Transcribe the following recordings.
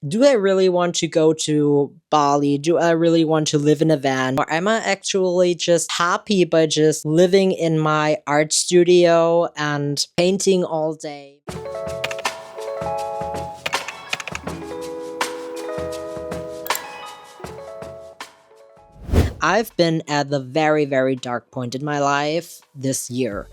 Do I really want to go to Bali? Do I really want to live in a van? Or am I actually just happy by just living in my art studio and painting all day? I've been at the very, very dark point in my life this year.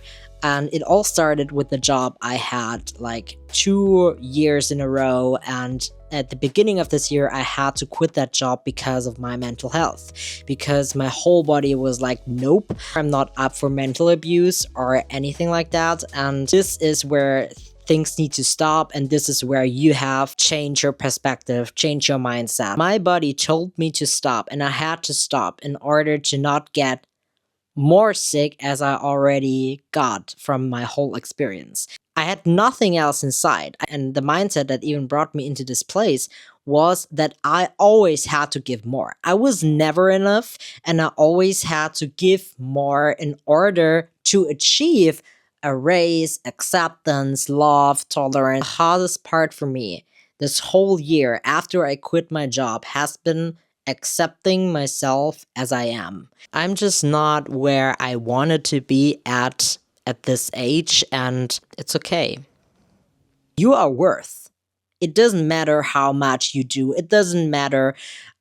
And it all started with the job I had like 2 years in a row. And at the beginning of this year, I had to quit that job because of my mental health. Because my whole body was like, nope, I'm not up for mental abuse or anything like that. And this is where things need to stop, and this is where you have change your perspective, change your mindset. My body told me to stop, and I had to stop in order to not get more sick as I already got from my whole experience. I had nothing else inside, and the mindset that even brought me into this place was that I always had to give more. I was never enough, and I always had to give more in order to achieve a raise, acceptance, love, tolerance. The hardest part for me this whole year after I quit my job has been accepting myself as I am. I'm just not where I wanted to be at this age, and it's okay. You are worth. It doesn't matter how much you do. It doesn't matter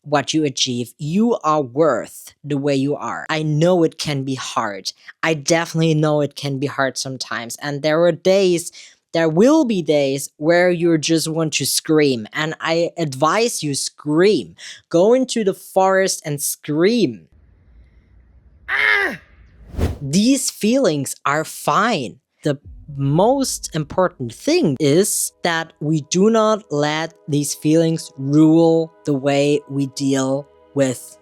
what you achieve. You are worth the way you are. I know it can be hard. I definitely know it can be hard sometimes. And there will be days where you just want to scream. And I advise you scream. Go into the forest and scream. These feelings are fine. The most important thing is that we do not let these feelings rule the way we deal with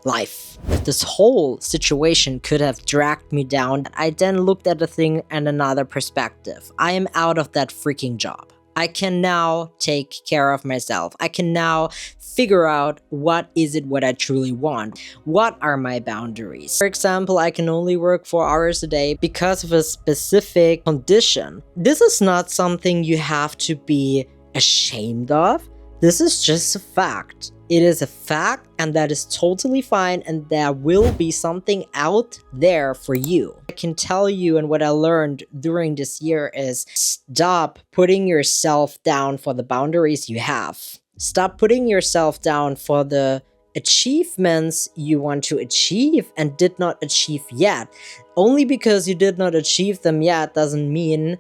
life. This whole situation could have dragged me down. I then looked at the thing in another perspective. I am out of that freaking job. I can now take care of myself. I can now figure out what I truly want. What are my boundaries? For example, I can only work 4 hours a day because of a specific condition. This is not something you have to be ashamed of. This is just a fact. It is a fact, and that is totally fine, and there will be something out there for you. I can tell you, and what I learned during this year is stop putting yourself down for the boundaries you have. Stop putting yourself down for the achievements you want to achieve and did not achieve yet. Only because you did not achieve them yet doesn't mean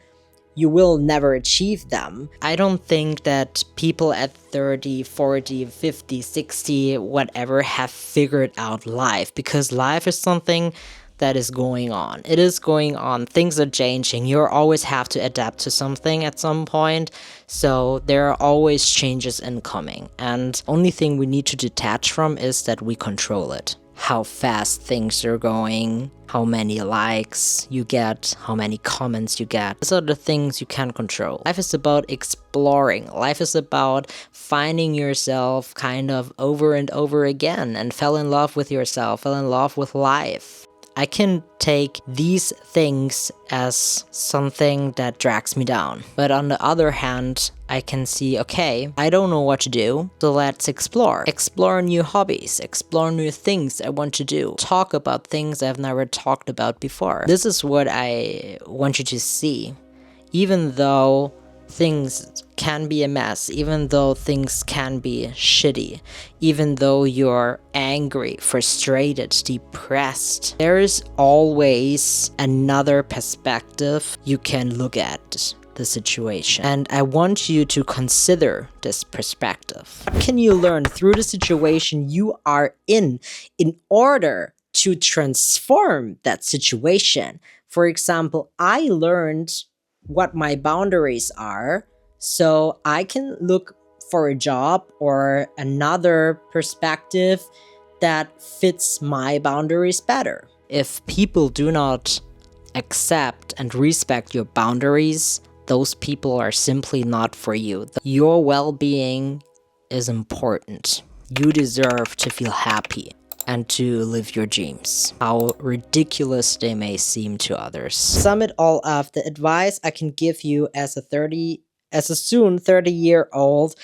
you will never achieve them. I don't think that people at 30, 40, 50, 60, whatever have figured out life, because life is something that is going on. It is going on. Things are changing. You always have to adapt to something at some point. So there are always changes incoming. And only thing we need to detach from is that we control it. How fast things are going, how many likes you get, how many comments you get. These are the things you can control. Life is about exploring. Life is about finding yourself kind of over and over again, and fell in love with yourself, fell in love with life. I can take these things as something that drags me down. But on the other hand, I can see, okay, I don't know what to do, so let's explore. Explore new hobbies, explore new things I want to do. Talk about things I've never talked about before. This is what I want you to see. Even though things can be a mess, even though things can be shitty, even though you're angry, frustrated, depressed, there is always another perspective you can look at the situation. And I want you to consider this perspective. What can you learn through the situation you are in order to transform that situation? For example, I learned what my boundaries are, so I can look for a job or another perspective that fits my boundaries better. If people do not accept and respect your boundaries, those people are simply not for you. Your well-being is important. You deserve to feel happy and to live your dreams, how ridiculous they may seem to others. Sum it all up, the advice I can give you as a 30 as a soon 30-year-old.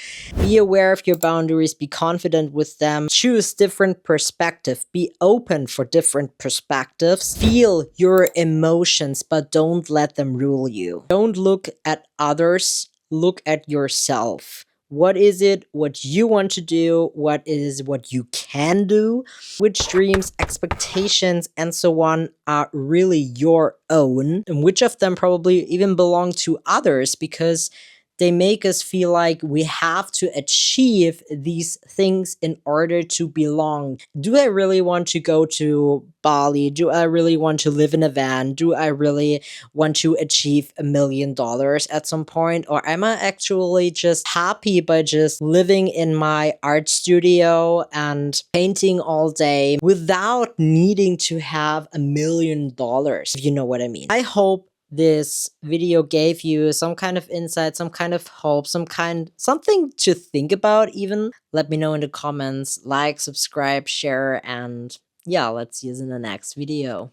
Be aware of your boundaries, be confident with them, choose different perspective, be open for different perspectives, feel your emotions, but don't let them rule you. Don't look at others, look at yourself. What is it what you want to do? What is what you can do? Which dreams, expectations, and so on are really your own? And which of them probably even belong to others, because they make us feel like we have to achieve these things in order to belong. Do I really want to go to Bali? Do I really want to live in a van? Do I really want to achieve $1 million at some point? Or am I actually just happy by just living in my art studio and painting all day without needing to have $1 million, if you know what I mean? I hope this video gave you some kind of insight, some kind of hope, something to think about even. Let me know in the comments. Like, subscribe, share, and yeah, let's see you in the next video.